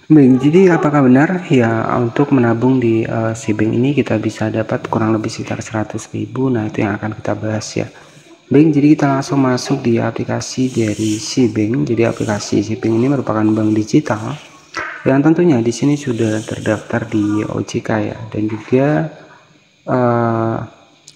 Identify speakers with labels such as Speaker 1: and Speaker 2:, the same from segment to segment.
Speaker 1: Baik, jadi apakah benar ya untuk menabung di Sibank ini kita bisa dapat kurang lebih sekitar 100.000? Nah, itu yang akan kita bahas ya. Baik, jadi kita langsung masuk di aplikasi dari Sibank. Jadi aplikasi Sibank ini merupakan bank digital yang tentunya di sini sudah terdaftar di OJK ya, dan juga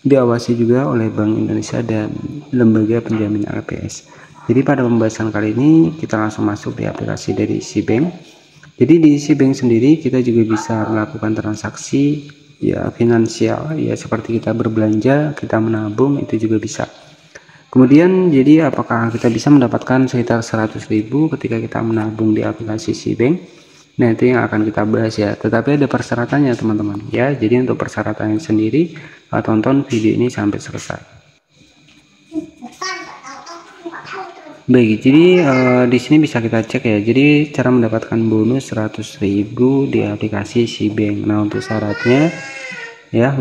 Speaker 1: diawasi juga oleh Bank Indonesia dan lembaga penjamin LPS. Jadi pada pembahasan kali ini kita langsung masuk di aplikasi dari Sibank. Jadi di Sibank sendiri kita juga bisa melakukan transaksi ya finansial ya, seperti kita berbelanja, kita menabung, itu juga bisa. Kemudian jadi apakah kita bisa mendapatkan sekitar 100.000 ketika kita menabung di aplikasi Sibank? Nah, itu yang akan kita bahas ya. Tetapi ada persyaratannya teman-teman ya. Jadi untuk persyaratannya sendiri tonton video ini sampai selesai. Baik, jadi di sini bisa kita cek ya. Jadi cara mendapatkan bonus 100.000 di aplikasi Sibank. Nah, untuk syaratnya ya,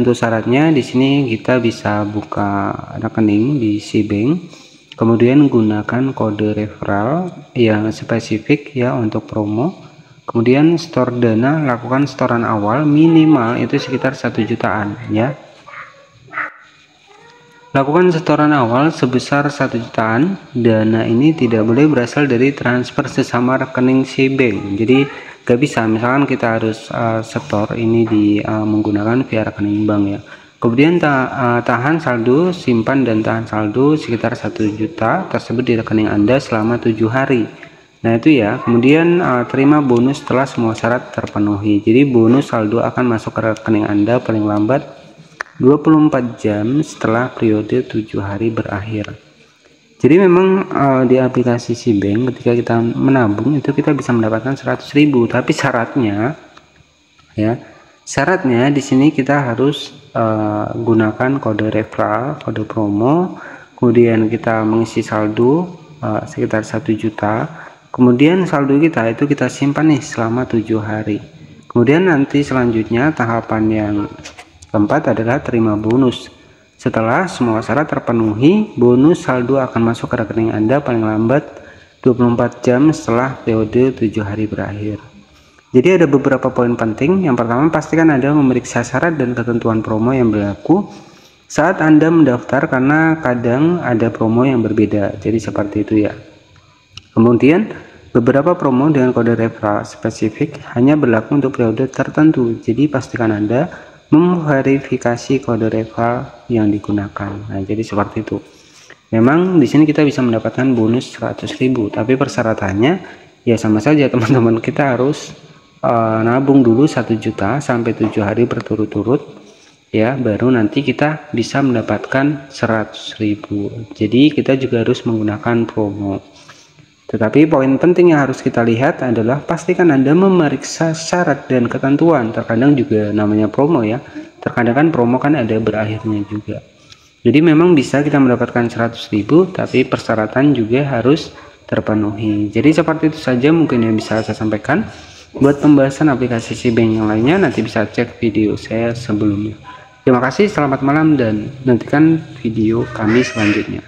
Speaker 1: di sini kita bisa buka rekening di Sibank. Kemudian gunakan kode referral yang spesifik ya untuk promo. Kemudian store dana, lakukan setoran awal minimal itu sekitar 1 jutaan ya. Lakukan setoran awal sebesar 1 jutaan. Dana ini tidak boleh berasal dari transfer sesama rekening Sibank. Jadi gak bisa misalkan kita harus setor ini di menggunakan via rekening bank ya. Kemudian tahan saldo, simpan dan tahan saldo sekitar 1 juta tersebut di rekening Anda selama 7 hari. Nah, itu ya. Kemudian terima bonus setelah semua syarat terpenuhi. Jadi bonus saldo akan masuk ke rekening Anda paling lambat 24 jam setelah periode 7 hari berakhir. Jadi memang di aplikasi Sibank ketika kita menabung itu kita bisa mendapatkan 100.000, tapi syaratnya ya, syaratnya di sini kita harus gunakan kode referral, kode promo, kemudian kita mengisi saldo sekitar 1 juta. Kemudian saldo kita itu kita simpan nih selama 7 hari. Kemudian nanti selanjutnya tahapan yang keempat adalah terima bonus. Setelah semua syarat terpenuhi, bonus saldo akan masuk ke rekening Anda paling lambat 24 jam setelah periode 7 hari berakhir. Jadi ada beberapa poin penting. Yang pertama, pastikan Anda memeriksa syarat dan ketentuan promo yang berlaku saat Anda mendaftar, karena kadang ada promo yang berbeda. Jadi seperti itu ya. Kemudian beberapa promo dengan kode referral spesifik hanya berlaku untuk periode tertentu. Jadi pastikan Anda memverifikasi kode referral yang digunakan. Nah, jadi seperti itu. Memang di sini kita bisa mendapatkan bonus 100.000, tapi persyaratannya ya sama saja teman-teman. Kita harus nabung dulu 1 juta sampai 7 hari berturut-turut ya, baru nanti kita bisa mendapatkan 100.000. Jadi kita juga harus menggunakan promo. Tetapi poin penting yang harus kita lihat adalah pastikan Anda memeriksa syarat dan ketentuan. Terkadang juga namanya promo ya, terkadang kan promo kan ada berakhirnya juga. Jadi memang bisa kita mendapatkan 100.000, tapi persyaratan juga harus terpenuhi. Jadi seperti itu saja mungkin yang bisa saya sampaikan. Buat pembahasan aplikasi Sibank yang lainnya nanti bisa cek video saya sebelumnya. Terima kasih, selamat malam, dan nantikan video kami selanjutnya.